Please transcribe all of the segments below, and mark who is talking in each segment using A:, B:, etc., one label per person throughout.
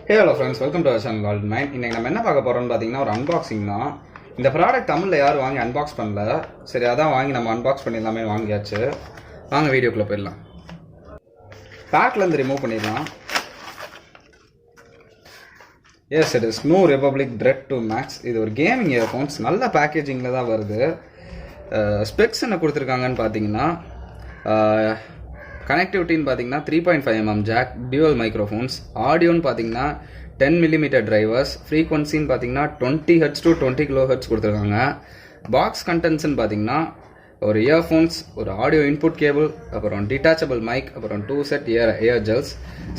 A: Hey hello friends, welcome to our channel called Mine. இன்னைக்கு நம்ம என்ன பார்க்க போறோம்னு பாத்தீங்கன்னா ஒரு அன்பாக்சிங் தான். இந்த ப்ராடக்ட் தமிழ்ல யாரும் வாங்கி அன்பாக்ஸ் பண்ணல. சரி அதான் வாங்கி நம்ம அன்பாக்ஸ் பண்ணி எல்லாமே வாங்கியாச்சு. வாங்க வீடியோக்குள்ள போயிடலாம். பேக்ல இருந்து ரிமூவ் பண்ணிடலாம். Yes it is no republic dred 2 max. இது ஒரு கேமிங் இயர்ஃபோன்ஸ். நல்ல பேக்கேஜிங்ல தான் வருது. ஸ்பெக்ஸ் என்ன கொடுத்துருக்காங்கன்னு பார்த்தீங்கன்னா கனெக்டிவிட்டின்னு பார்த்தீங்கன்னா 3.5 mm ஜாக், டியூவல் மைக்ரோஃபோன்ஸ், ஆடியோன்னு பார்த்தீங்கன்னா 10 mm டிரைவர்ஸ், ஃப்ரீக்வன்சின்னு பார்த்தீங்கன்னா 20 Hz to 20 kHz கொடுத்துருக்காங்க. பாக்ஸ் கண்டென்ட்ஸ்ன்னு பார்த்தீங்கன்னா ஒரு இயர்ஃபோன்ஸ், ஒரு ஆடியோ இன்புட் கேபிள், அப்புறம் டிட்டாச்சபிள் மைக், அப்புறம் 2 செட் ஏர் ஜெல்ஸ்.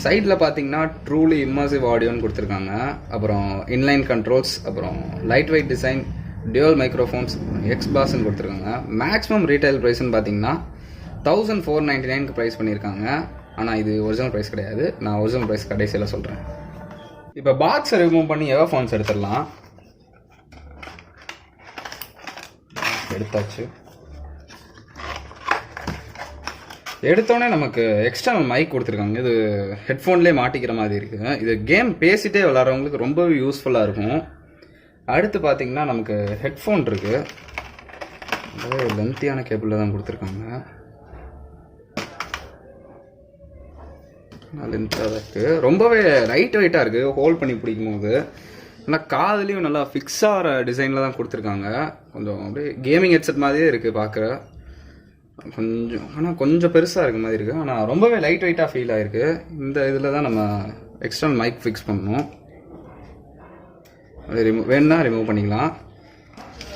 A: சைடில் பார்த்தீங்கன்னா ட்ரூலி இம்மர்சிவ் ஆடியோன்னு கொடுத்துருக்காங்க. அப்புறம் இன்லைன் கண்ட்ரோல்ஸ், அப்புறம் light weight design, dual microphones, எக்ஸ்பாஸ்ன்னு கொடுத்துருக்காங்க. மேக்ஸிமம் ரீட்டைல் ப்ரைஸ்ன்னு பார்த்தீங்கன்னா 1499 ப்ரைஸ் பண்ணியிருக்காங்க. ஆனால் இது ஒரிஜினல் ப்ரைஸ் கிடையாது. நான் ஒரிஜினல் ப்ரைஸ் கடைசியில் சொல்கிறேன். இப்போ பாக்ஸை ரிமூவ் பண்ணி இயர்ஃபோன்ஸ் எடுத்துடலாம். எடுத்தாச்சு. எடுத்தோடனே நமக்கு எக்ஸ்டர்னல் மைக் கொடுத்துருக்காங்க. இது ஹெட்ஃபோன்லேயே மாட்டிக்கிற மாதிரி இருக்குது. இது கேம் பேசிகிட்டே விளாட்றவங்களுக்கு ரொம்பவே யூஸ்ஃபுல்லாக இருக்கும். அடுத்து பார்த்தீங்கன்னா நமக்கு ஹெட்ஃபோன் இருக்குது. ரொம்பவே லென்த்தியான கேபிளில் தான் கொடுத்துருக்காங்க. லென்த்தாக இருக்குது. ரொம்பவே லைட் வெயிட்டாக இருக்குது ஹோல்ட் பண்ணி பிடிக்கும் போது. ஆனால் காதுலேயும் நல்லா ஃபிக்ஸ் ஆகிற டிசைனில் தான் கொடுத்துருக்காங்க. கொஞ்சம் அப்படியே கேமிங் ஹெட்செட் மாதிரியே இருக்குது பார்க்குற. கொஞ்சம் பெருசாக இருக்க மாதிரி இருக்குது. ஆனால் ரொம்பவே லைட் வெயிட்டாக ஃபீல் ஆகிருக்கு. இந்த இதில் தான் நம்ம எக்ஸ்டர்னல் மைக் ஃபிக்ஸ் பண்ணணும். அது வேணுன்னா ரிமூவ் பண்ணிக்கலாம்.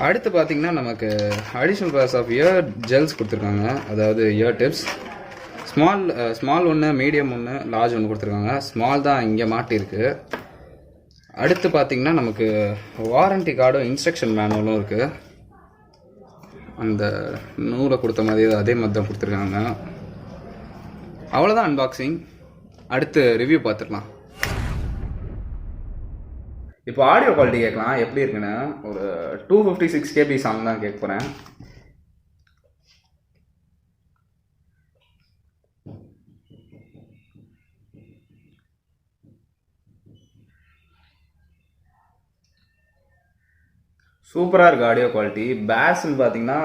A: அடுத்து பார்த்திங்கன்னா நமக்கு additional pairs of ear gels கொடுத்துருக்காங்க. அதாவது இயர் டிப்ஸ். ஸ்மால் ஒன்று, மீடியம் ஒன்று, லார்ஜ் ஒன்று கொடுத்துருக்காங்க. ஸ்மால் தான் இங்கே மாட்டிருக்கு. அடுத்து பார்த்திங்கன்னா நமக்கு வாரண்டி கார்டும் இன்ஸ்ட்ரக்ஷன் மேனுவலும் இருக்குது. அந்த நூலை கொடுத்த மாதிரி அதே மாதிரி தான் கொடுத்துருக்காங்க. அவ்வளோதான் அன்பாக்சிங். அடுத்து ரிவ்யூ பார்த்துக்கலாம். இப்போ ஆடியோ குவாலிட்டி கேட்கலாம் எப்படி இருக்குன்னு. ஒரு 256 KB சாங் தான் கேட்க போகிறேன். சூப்பராக இருக்குது ஆடியோ குவாலிட்டி. பேஸ்ன்னு பார்த்தீங்கன்னா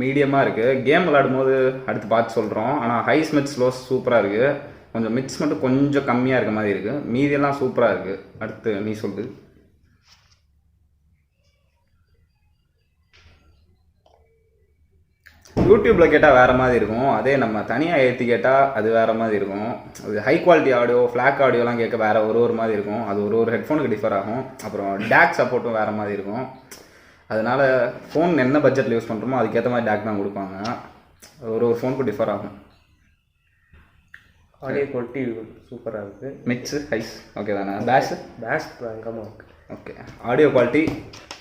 A: மீடியமாக இருக்குது. கேம் விளாடும் போது அடுத்து பார்த்து சொல்கிறோம். ஆனால் ஹைஸ் மிட்ஸ் ஸ்லோஸ் சூப்பராக இருக்குது. கொஞ்சம் மிட்ஸ் மட்டும் கொஞ்சம் கம்மியாக இருக்க மாதிரி இருக்குது. மீதியெல்லாம் சூப்பராக இருக்குது. அடுத்து நீ சொல்லு. யூடியூப்பில் கேட்டால் வேறு மாதிரி இருக்கும். அதே நம்ம தனியாக ஏற்றி கேட்டால் அது வேறு மாதிரி இருக்கும். அது ஹை குவாலிட்டி ஆடியோ, ஃப்ளாக் ஆடியோலாம் கேட்க வேறு ஒரு மாதிரி இருக்கும். அது ஒரு ஹெட்ஃபோனுக்கு டிஃபர் ஆகும். அப்புறம் டேக் சப்போர்ட்டும் வேறு மாதிரி இருக்கும். அதனால் ஃபோன் என்ன பட்ஜெட்டில் யூஸ் பண்ணுறோமோ அதுக்கேற்ற மாதிரி டேக் தான் கொடுப்பாங்க. ஒரு ஃபோனுக்கு டிஃபர் ஆகும்.
B: ஆடியோ குவாலிட்டி சூப்பராக இருக்குது.
A: மிக்ஸு ஹைஸ் ஓகே தானே?
B: பேஸ் பயங்கரமாக இருக்குது.
A: ஓகே. ஆடியோ குவாலிட்டி,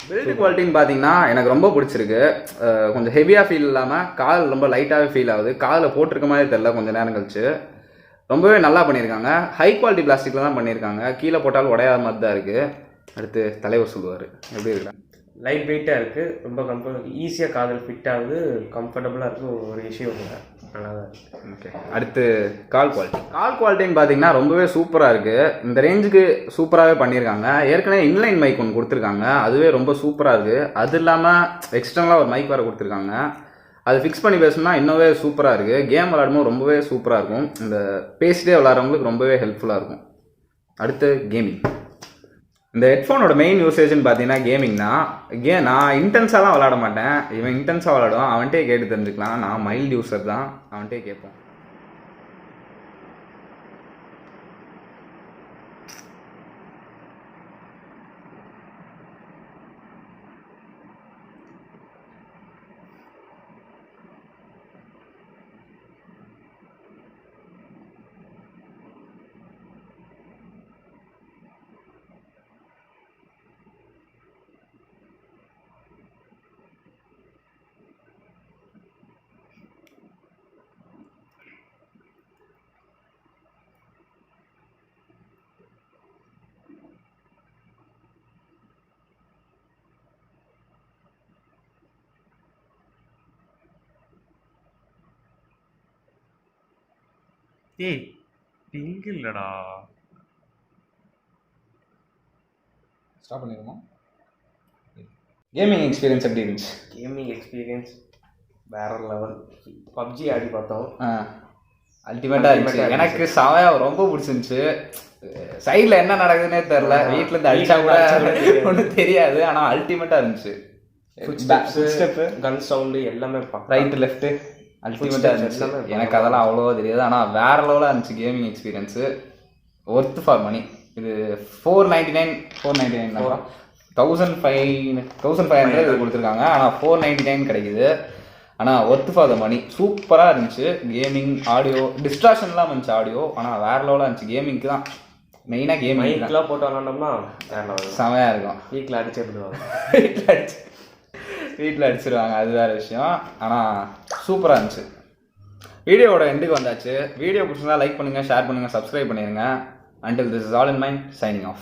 A: பில்டு குவாலிட்டின்னு பார்த்தீங்கன்னா எனக்கு ரொம்ப பிடிச்சிருக்கு. கொஞ்சம் ஹெவியாக ஃபீல் இல்லாமல் கால் ரொம்ப லைட்டாகவே ஃபீல் ஆகுது. காதில் போட்டிருக்க மாதிரி தெரில கொஞ்சம் நேரம் கழிச்சு. ரொம்பவே நல்லா பண்ணியிருக்காங்க. ஹை குவாலிட்டி பிளாஸ்டிக்கில் தான் பண்ணியிருக்காங்க. கீழே போட்டாலும் உடையாத மாதிரி தான் இருக்குது. அடுத்து தலைவர் சொல்லுவார் எப்படி இருக்கிறாங்க.
B: லைட் வெயிட்டாக இருக்குது. ரொம்ப ஈஸியாக காதில் ஃபிட் ஆகுது. கம்ஃபர்டபுளாக இருக்குது. ஒரு விஷயம் இல்லை, நல்லா தான் இருக்குது.
A: ஓகே. அடுத்து கால் குவாலிட்டின்னு பார்த்தீங்கன்னா ரொம்பவே சூப்பராக இருக்குது. இந்த ரேஞ்சுக்கு சூப்பராகவே பண்ணியிருக்காங்க. ஏற்கனவே இன்லைன் மைக் ஒன்று கொடுத்துருக்காங்க. அதுவே ரொம்ப சூப்பராக இருக்குது. அது இல்லாமல் எக்ஸ்டர்னலாக ஒரு மைக் வேறு கொடுத்துருக்காங்க. அது ஃபிக்ஸ் பண்ணி பேசணும்னா இன்னவே சூப்பராக இருக்குது. கேம் விளாடும்போது ரொம்பவே சூப்பராக இருக்கும். இந்த பேசிட்டே விளாட்றவங்களுக்கு ரொம்பவே ஹெல்ப்ஃபுல்லாக இருக்கும். அடுத்து கேமிங். இந்த ஹெட்ஃபோனோட மெயின் யூசேஜ்னு பார்த்தீங்கன்னா கேமிங்னா, நான் இன்டென்ஸாலாம் விளாட மாட்டேன். இவன் இன்டென்ஸாக விளாடுவான். அவன்கிட்டே கேட்டு தெரிஞ்சுக்கலாம். நான் மைல்டு யூஸர் தான். அவன்கிட்டே கேட்போம்.
C: ஏய், பிங்க் இல்லடா.
A: ஸ்டாப் பண்ணிடுமா? கேமிங் எக்ஸ்பீரியன்ஸ் எப்படி இருந்துச்சு?
B: கேமிங் எக்ஸ்பீரியன்ஸ் வேற லெவல். பப்ஜி ஆடி பார்த்தோம்.
A: அல்டிமேட்டாக இருந்துச்சு. எனக்கு செமையாக ரொம்ப பிடிச்சிருந்துச்சு. சைடில் என்ன நடக்குதுன்னே தெரில, வீட்டிலேருந்து அடிச்சா கூட ஒன்றும் தெரியாது, ஆனால் அல்டிமேட்டாக இருந்துச்சு.
B: ஸ்டெப்பு கன் சவுண்டு எல்லாமே
A: ரைட்டு லெஃப்ட்டு அல்டிமேட்டாக இருந்துச்சு. எனக்கு அதெல்லாம் அவ்வளோவா தெரியாது, ஆனால் வேற லெவலாக இருந்துச்சு gaming experience. Worth for money. இது 499 தான். 1500 இது கொடுத்துருக்காங்க, ஆனால் 499 கிடைக்குது. ஆனால் ஒர்த்து ஃபார் த மணி. சூப்பராக இருந்துச்சு. கேமிங், ஆடியோ டிஸ்ட்ராக்ஷன்லாம் இருந்துச்சு ஆடியோ, ஆனால் வேற லெவலாக இருந்துச்சு. கேமிங்க்கு தான் மெயினாக.
B: கேமிங்லாம் போட்டு விளாண்டோம்னா
A: செமையாக இருக்கும்.
B: வீட்டில் அடிச்சிருந்துவாங்க.
A: வீட்டில் அடிச்சிருவாங்க, அது வேறு விஷயம். ஆனால் சூப்பராக இருந்துச்சு. வீடியோவோட எண்டுக்கு வந்தாச்சு. வீடியோ பிடிச்சிருந்தா லைக் பண்ணுங்கள், ஷேர் பண்ணுங்கள், சப்ஸ்கிரைப் பண்ணிடுங்க. Until this is all in mind, signing off.